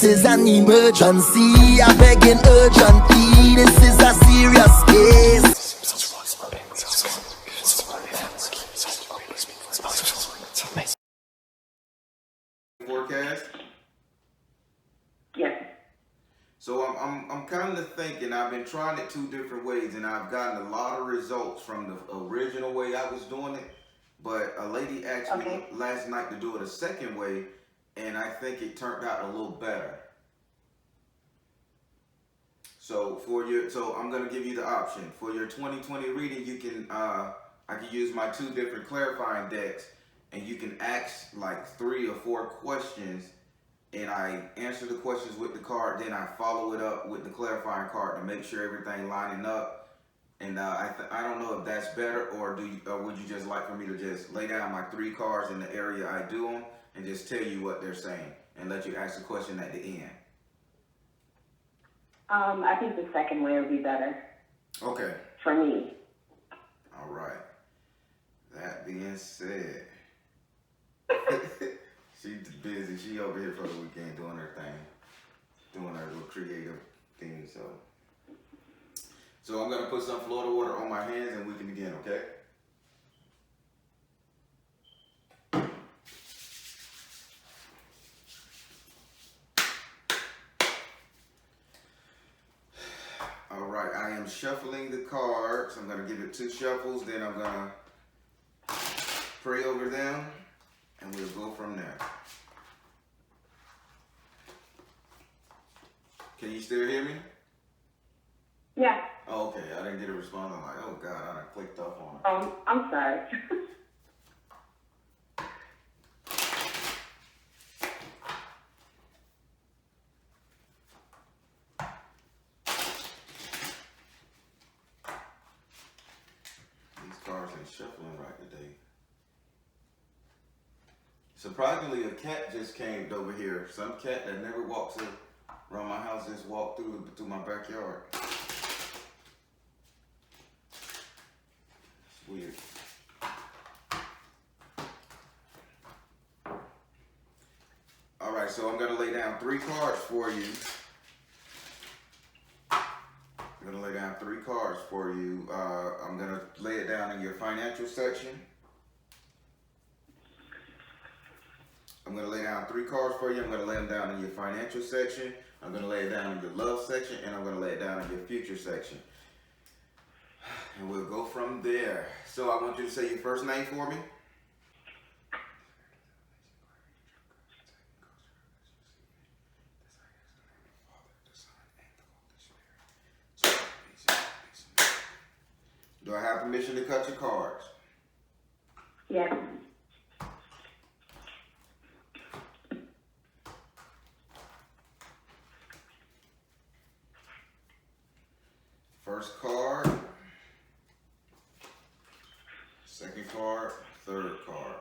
is an emergency. I begging urgently. This is a serious case. Forecast? Yes. So I'm kind of thinking, I've been trying it 2 different ways and I've gotten a lot of results from the original way I was doing it. But a lady asked me last night to do it a second way, and I think it turned out a little better. So I'm gonna give you the option. For your 2020 reading, you can I can use my 2 different clarifying decks, and you can ask like 3 or 4 questions, and I answer the questions with the card, then I follow it up with the clarifying card to make sure everything lining up. And I don't know if that's better, or would you just like for me to just lay down my 3 cards in the area I do them and just tell you what they're saying and let you ask the question at the end? I think the second way would be better. Okay. For me. All right. That being said, she's busy. She over here for the weekend doing her thing, doing her little creative thing. So I'm gonna put some Florida water on my hands and we can begin. Okay. All right, I am shuffling the cards. I'm gonna give it 2 shuffles, then I'm gonna pray over them, and we'll go from there. Can you still hear me? Yeah. Oh, okay, I didn't get a response. I'm like, oh God, I done clicked off on it. I'm sorry. These cards ain't shuffling right today. Surprisingly, a cat just came over here. Some cat that never walks around my house just walked through my backyard. It's weird. All right, so I'm gonna lay down 3 cards for you. I'm gonna lay down 3 cards for you. I'm gonna lay it down in your financial section. I'm gonna lay down 3 cards for you. I'm gonna lay them down in your financial section. I'm gonna lay it down in your love section, and I'm gonna lay it down in your future section. And we'll go from there. So I want you to say your first name for me. Do I have permission to cut your cards? Yes. First card, second card, third card.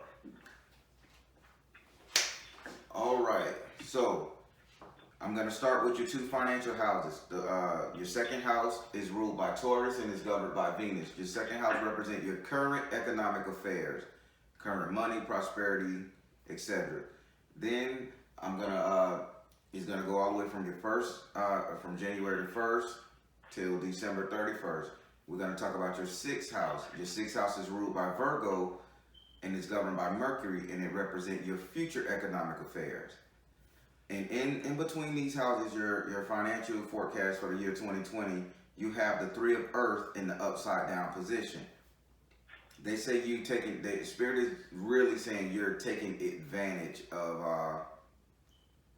All right, so I'm going to start with your 2 financial houses. Your second house is ruled by Taurus and is governed by Venus. Your second house represents your current economic affairs, current money, prosperity, etc. Then it's going to go all the way from your from January the 1st till December 31st. We're going to talk about your 6th house. Your 6th house is ruled by Virgo and is governed by Mercury, and it represents your future economic affairs. And in between these houses, your financial forecast for the year 2020, you have the 3 of Earth in the upside down position. They say the Spirit is really saying you're taking advantage of,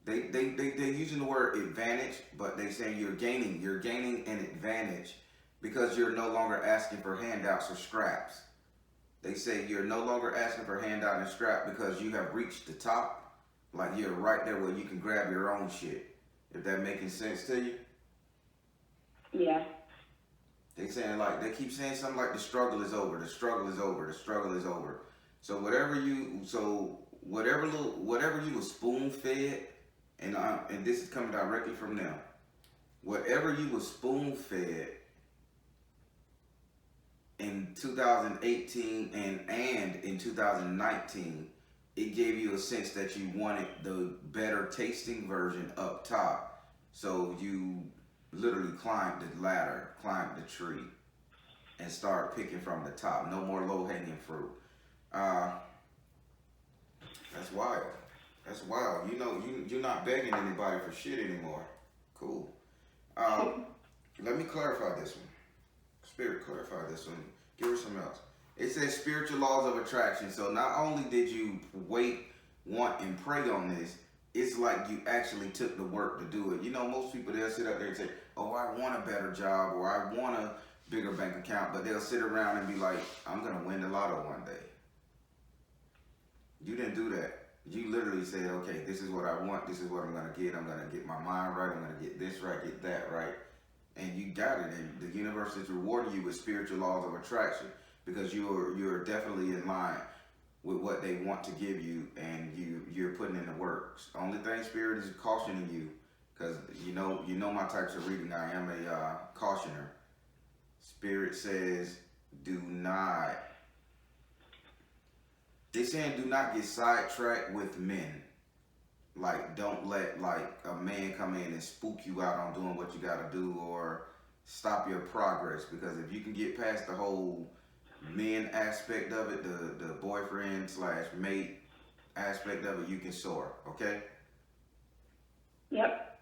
they're using the word advantage, but they're saying you're gaining an advantage because you're no longer asking for handouts or scraps. They say you're no longer asking for handout and scrap because you have reached the top. Like you're right there where you can grab your own shit. If that making sense to you? Yeah. They keep saying something like the struggle is over, the struggle is over, the struggle is over. So whatever you were spoon fed, and this is coming directly from them. Whatever you were spoon fed in 2018 and in 2019, it gave you a sense that you wanted the better tasting version up top. So you literally climbed the ladder, climbed the tree, and start picking from the top. No more low-hanging fruit. That's wild. That's wild. You know, you're not begging anybody for shit anymore. Cool. Let me clarify this one. Spirit, clarify this one. Give her some else. It says spiritual laws of attraction. So not only did you wait, want, and pray on this, it's like you actually took the work to do it. You know, most people, they'll sit up there and say, oh, I want a better job, or I want a bigger bank account, but they'll sit around and be like, I'm going to win the lotto one day. You didn't do that. You literally said, okay, this is what I want. This is what I'm going to get. I'm going to get my mind right. I'm going to get this right, get that right. And you got it. And the universe is rewarding you with spiritual laws of attraction because you're definitely in line with what they want to give you, and you're putting in the work. The only thing Spirit is cautioning you, because you know my types of reading. I am a cautioner. Spirit says, do not. They're saying do not get sidetracked with men. Like, don't let like a man come in and spook you out on doing what you got to do, or stop your progress. Because if you can get past the whole men aspect of it, the boyfriend / mate aspect of it, you can soar. Okay. Yep.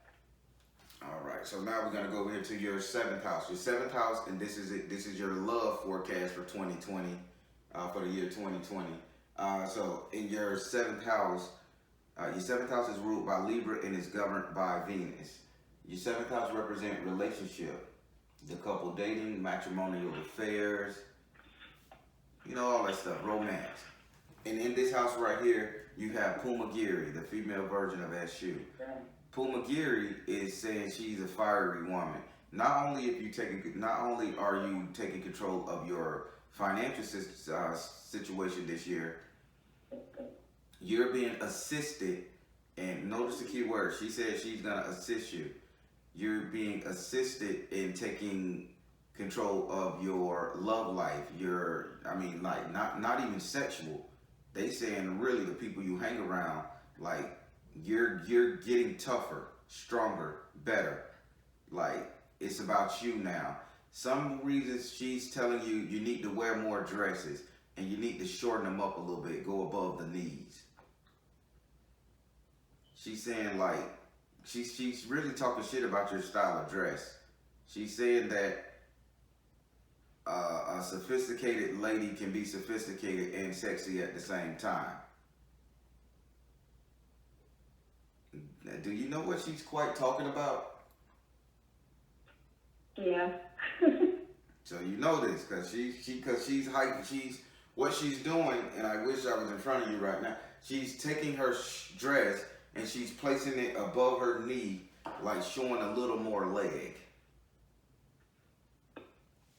All right. So now we're gonna go over here to your 7th house. Your 7th house, and this is it. This is your love forecast for 2020, for the year 2020. So in your 7th house. Your 7th house is ruled by Libra and is governed by Venus. Your 7th house represents relationship, the couple dating, matrimonial affairs, you know, all that stuff, romance. And in this house right here, you have Pumagiri, the female version of S.O.L. Pumagiri is saying she's a fiery woman. Not only are you taking control of your financial situation this year, you're being assisted, and notice the key word. She said she's going to assist you. You're being assisted in taking control of your love life. Not even sexual. They saying really the people you hang around, like you're getting tougher, stronger, better. Like it's about you now. Some reasons she's telling you need to wear more dresses, and you need to shorten them up a little bit, go above the knees. She's saying like, she's really talking shit about your style of dress. She's saying that a sophisticated lady can be sophisticated and sexy at the same time. Do you know what she's quite talking about? Yeah. So you know this, because she's hyped. What she's doing, and I wish I was in front of you right now. She's taking her dress and she's placing it above her knee, like showing a little more leg.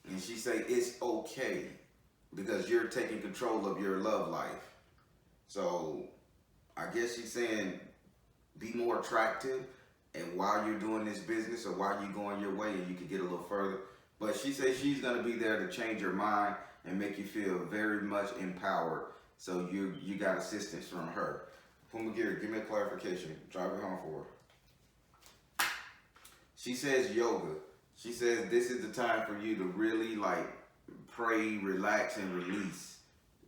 And she say it's okay because you're taking control of your love life. So I guess she's saying be more attractive, and while you're doing this business or while you're going your way, and you can get a little further. But she says she's gonna be there to change your mind and make you feel very much empowered. So you got assistance from her. Pumagiri, give me a clarification. Drive it home for her. She says yoga. She says this is the time for you to really like pray, relax, and release.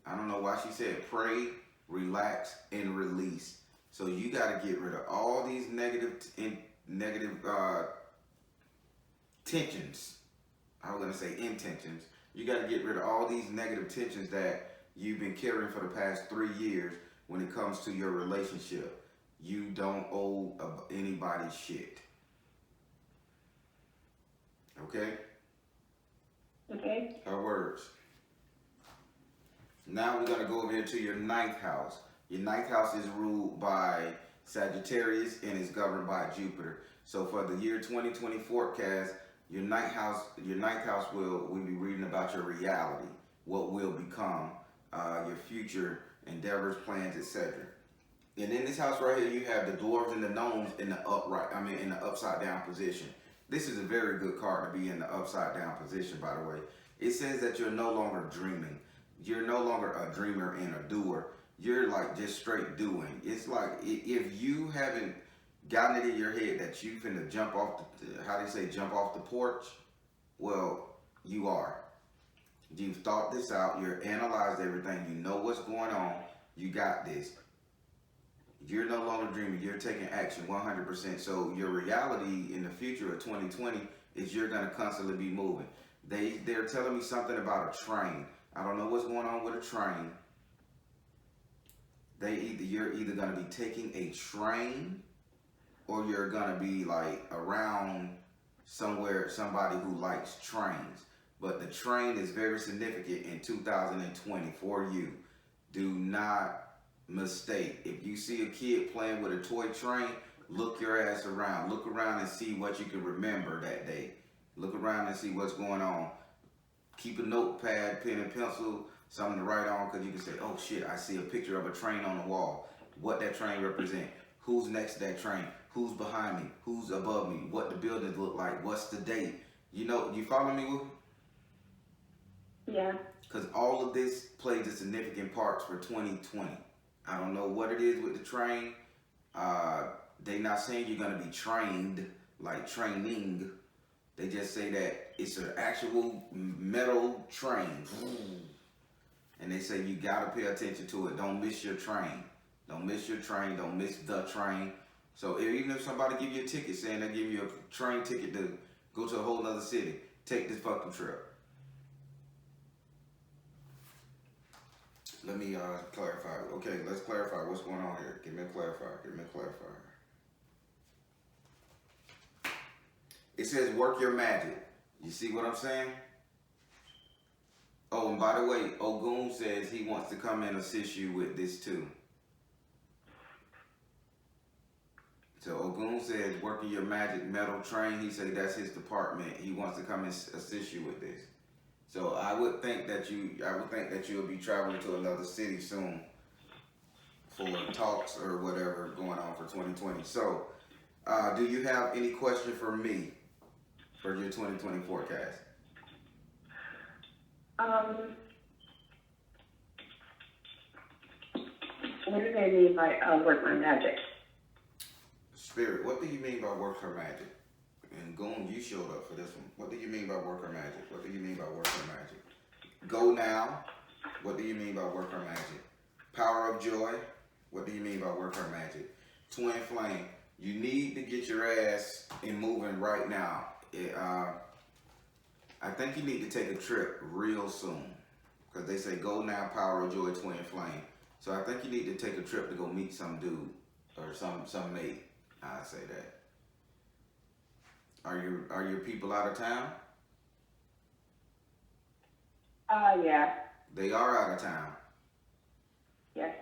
I don't know why she said pray, relax, and release. So you got to get rid of all these negative tensions. I was going to say intentions. You got to get rid of all these negative tensions that you've been carrying for the past 3 years when it comes to your relationship. You don't owe anybody shit. Okay? Okay. Her words. Now we're going to go over here to your 9th house. Your 9th house is ruled by Sagittarius and is governed by Jupiter. So for the year 2020 forecast, your 9th house will be reading about your reality, what will become, your future endeavors, plans, etc. And in this house right here, you have the dwarves and the gnomes in the upside down position. This is a very good card to be in the upside down position, by the way. It says that you're no longer dreaming. You're no longer a dreamer and a doer. you're like just straight doing. It's like if you haven't gotten it in your head that you finna jump off the, how they say, jump off the porch, well, you are. You've thought this out. You've analyzed everything. You know what's going on. You got this. You're no longer dreaming. You're taking action 100%. So your reality in the future of 2020 is you're going to constantly be moving. They're telling me something about a train. I don't know what's going on with a train. You're either going to be taking a train or you're going to be like around somewhere, somebody who likes trains. But the train is very significant in 2020 for you. Do not mistake. If you see a kid playing with a toy train, look your ass around. Look around and see what you can remember that day. Look around and see what's going on. Keep a notepad, pen and pencil, something to write on, because you can say, oh shit, I see a picture of a train on the wall. What that train represent? Who's next to that train? Who's behind me? Who's above me? What the buildings look like? What's the date? You know, you follow me, Woo? Yeah. Because all of this plays a significant part for 2020. I don't know what it is with the train. They not saying you're going to be trained, like training. They just say that it's an actual metal train. And they say you got to pay attention to it. Don't miss your train. Don't miss your train. Don't miss the train. So even if somebody give you a ticket saying they give you a train ticket to go to a whole other city, take this fucking trip. Let me clarify. Okay, let's clarify what's going on here. Give me a clarifier. Give me a clarifier. It says work your magic. You see what I'm saying? Oh, and by the way, Ogun says he wants to come and assist you with this too. So Ogun says working your magic metal train. He said that's his department. He wants to come and assist you with this. So I would think that you'll be traveling to another city soon for talks or whatever going on for 2020. So, do you have any question for me for your 2020 forecast? What do they mean by work my magic? Spirit, what do you mean by work her magic? And Goon, you showed up for this one. What do you mean by work her magic? What do you mean by work her magic? Go now. What do you mean by work her magic? Power of joy. What do you mean by work her magic? Twin flame. You need to get your ass in moving right now. I think you need to take a trip real soon. Because they say go now, power of joy, twin flame. So I think you need to take a trip to go meet some dude or some mate. I say that. Are your people out of town? Yeah. They are out of town. Yes.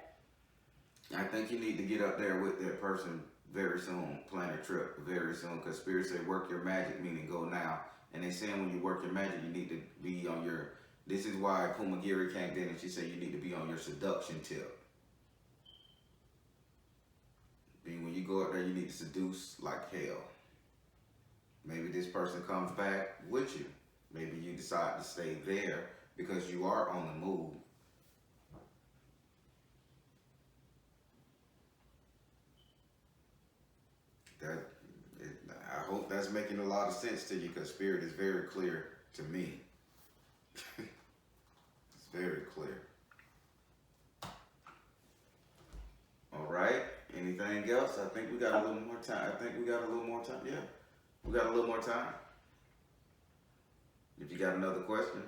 I think you need to get up there with that person very soon. Plan a trip very soon. Because Spirit say work your magic, meaning go now. And they saying when you work your magic, you need to be on your. This is why Pumagiri came in and she said you need to be on your seduction tip. Meaning when you go up there, you need to seduce like hell. Maybe this person comes back with you. Maybe you decide to stay there because you are on the move. I hope that's making a lot of sense to you because Spirit is very clear to me. It's very clear. All right. Anything else? I think we got a little more time. Yeah. We got a little more time. If you got another question.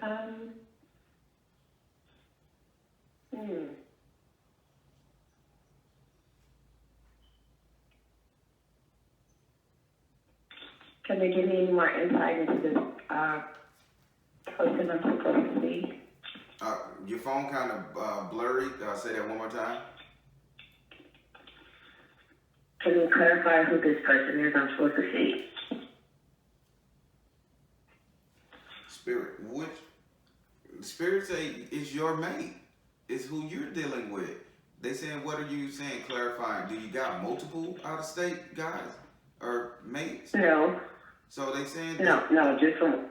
Can they give me any more insight into this person I'm supposed to see? Your phone kind of blurry. Say that one more time. Can you clarify who this person is I'm supposed to see? Spirit say it's your mate. It's who you're dealing with. They saying, what are you saying, clarifying? Do you got multiple out-of-state guys or mates? No. So they saying... No, just one.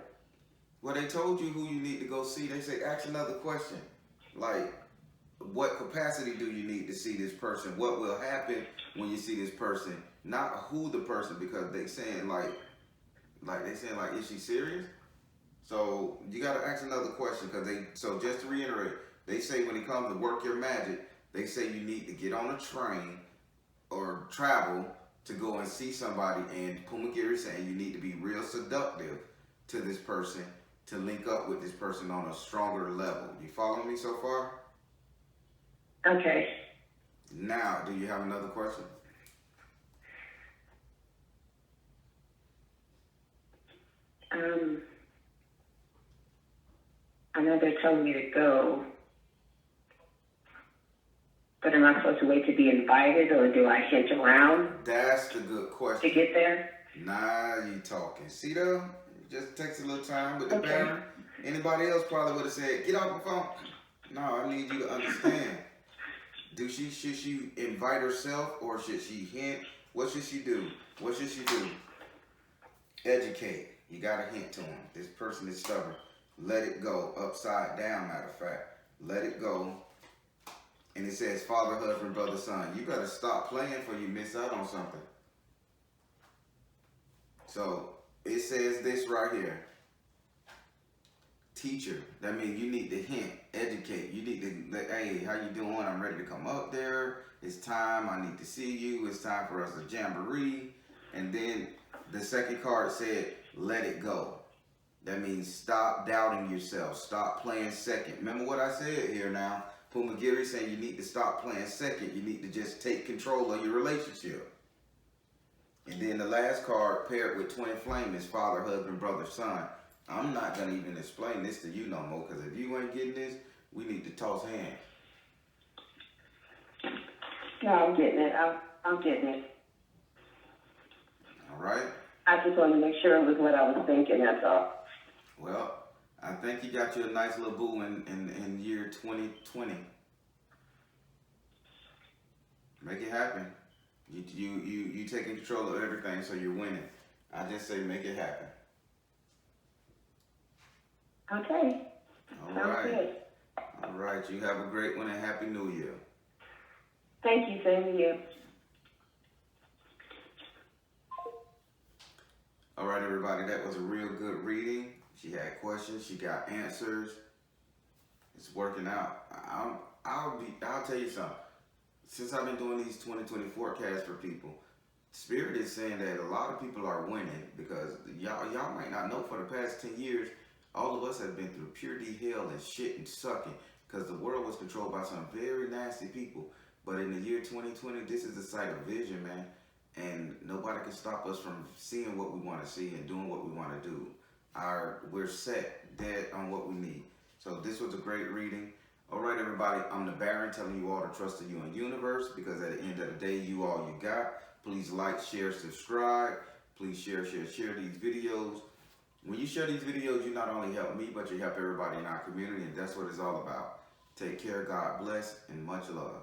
Well, they told you who you need to go see. They say, ask another question. Like, what capacity do you need to see this person? What will happen when you see this person? Not who the person, because they saying like is she serious? So you got to ask another question, because so just to reiterate, they say when it comes to work your magic, they say you need to get on a train or travel to go and see somebody, and Pumagiri is saying you need to be real seductive to this person to link up with this person on a stronger level. You follow me so far? Okay. Now, do you have another question? I know they're telling me to go, but am I supposed to wait to be invited, or do I hint around? That's the good question. To get there? Now you talking. See though? It just takes a little time with the Okay. parent. Anybody else probably would have said, get off the phone. No, I need you to understand. Should she invite herself, or should she hint? What should she do? What should she do? Educate. You got to hint to him. This person is stubborn. Let it go. Upside down, matter of fact. Let it go. And it says father, husband, brother, son. You better stop playing before you miss out on something. So it says this right here. Teacher. That means you need to hint, educate. You need to, hey, how you doing? I'm ready to come up there. It's time. I need to see you. It's time for us to jamboree. And then the second card said, let it go. That means stop doubting yourself. Stop playing second. Remember what I said here now. Pumagiri saying you need to stop playing second. You need to just take control of your relationship. And then the last card paired with twin flame is father, husband, brother, son. I'm not going to even explain this to you no more, because if you ain't getting this, we need to toss hands. No, I'm getting it. I'm getting it. All right? I just wanted to make sure it was what I was thinking, that's all. Well, I think you got you a nice little boo in year 2020. Make it happen. You taking control of everything, so you're winning. I just say make it happen. Okay. All Sounds right. good. All right. You have a great one, and Happy New Year. Thank you, same to you. All right, everybody. That was a real good reading. She had questions. She got answers. It's working out. I'll tell you something. Since I've been doing these 2020 forecasts for people, Spirit is saying that a lot of people are winning, because y'all might not know, for the past 10 years, all of us have been through pure hell and shit and sucking, because the world was controlled by some very nasty people. But in the year 2020, this is the sight of vision, man. And nobody can stop us from seeing what we want to see and doing what we want to do. We're set dead on what we need. So this was a great reading. All right, everybody, I'm the Baron, telling you all to trust in you and universe, because at the end of the day, you all you got. Please like, share, subscribe. Please share these videos. When you share these videos, you not only help me, but you help everybody in our community, and that's what it's all about. Take care, God bless, and much love.